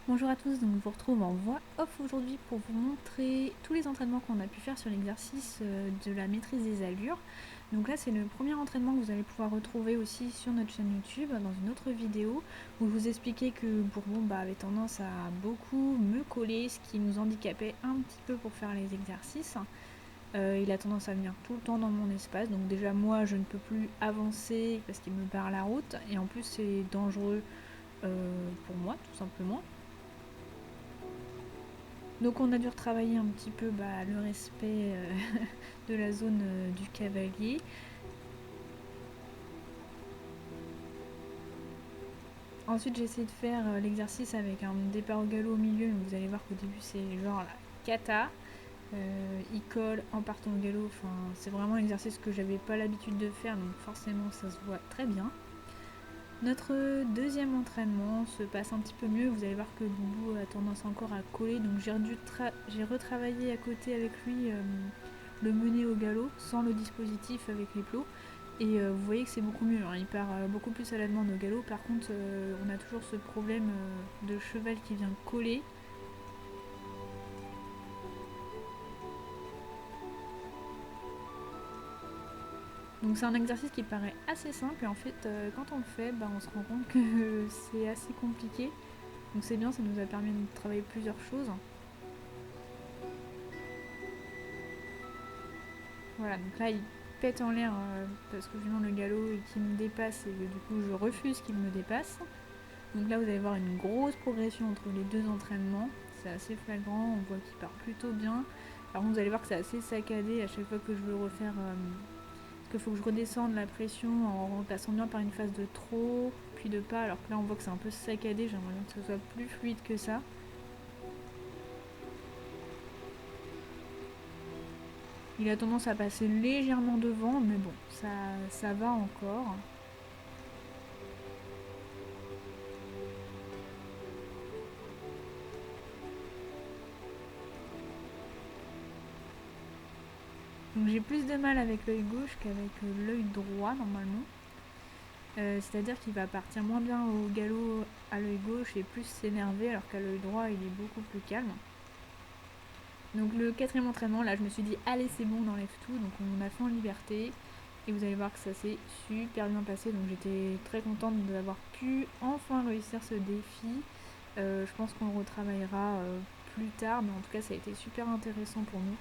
Bonjour à tous, donc je vous retrouve en voix off aujourd'hui pour vous montrer tous les entraînements qu'on a pu faire sur l'exercice de la maîtrise des allures. Donc là c'est le premier entraînement que vous allez pouvoir retrouver aussi sur notre chaîne YouTube dans une autre vidéo où je vous expliquais que le Bourbon avait tendance à beaucoup me coller, ce qui nous handicapait un petit peu pour faire les exercices. Il a tendance à venir tout le temps dans mon espace, donc déjà moi je ne peux plus avancer parce qu'il me barre la route et en plus c'est dangereux pour moi tout simplement. Donc on a dû retravailler un petit peu le respect de la zone du cavalier. Ensuite j'ai essayé de faire l'exercice avec un départ au galop au milieu, donc vous allez voir qu'au début c'est genre la cata. Il colle en partant au galop, enfin, c'est vraiment un exercice que j'avais pas l'habitude de faire, donc forcément ça se voit très bien. Notre deuxième entraînement se passe un petit peu mieux, vous allez voir que Boubou a tendance encore à coller, donc j'ai retravaillé à côté avec lui le mener au galop sans le dispositif avec les plots. Et vous voyez que c'est beaucoup mieux, hein. Il part beaucoup plus à la demande au galop. Par contre, on a toujours ce problème de cheval qui vient coller. Donc c'est un exercice qui paraît assez simple et en fait quand on le fait, on se rend compte que c'est assez compliqué. Donc c'est bien, ça nous a permis de travailler plusieurs choses. Voilà, donc là il pète en l'air parce que je lui demande le galop et qu'il me dépasse et que du coup je refuse qu'il me dépasse. Donc là vous allez voir une grosse progression entre les deux entraînements, c'est assez flagrant, on voit qu'il part plutôt bien. Par contre vous allez voir que c'est assez saccadé à chaque fois que je veux refaire, parce qu'il faut que je redescende la pression en remplaçant bien par une phase de trop, puis de pas, alors que là on voit que c'est un peu saccadé, j'aimerais bien que ce soit plus fluide que ça. Il a tendance à passer légèrement devant, mais bon, ça va encore. Donc j'ai plus de mal avec l'œil gauche qu'avec l'œil droit normalement. C'est-à-dire qu'il va partir moins bien au galop à l'œil gauche et plus s'énerver alors qu'à l'œil droit il est beaucoup plus calme. Donc le quatrième entraînement, là je me suis dit allez c'est bon, on enlève tout, donc on a fait en liberté. Et vous allez voir que ça s'est super bien passé, donc j'étais très contente d'avoir pu enfin réussir ce défi. Je pense qu'on le retravaillera plus tard, mais en tout cas ça a été super intéressant pour nous.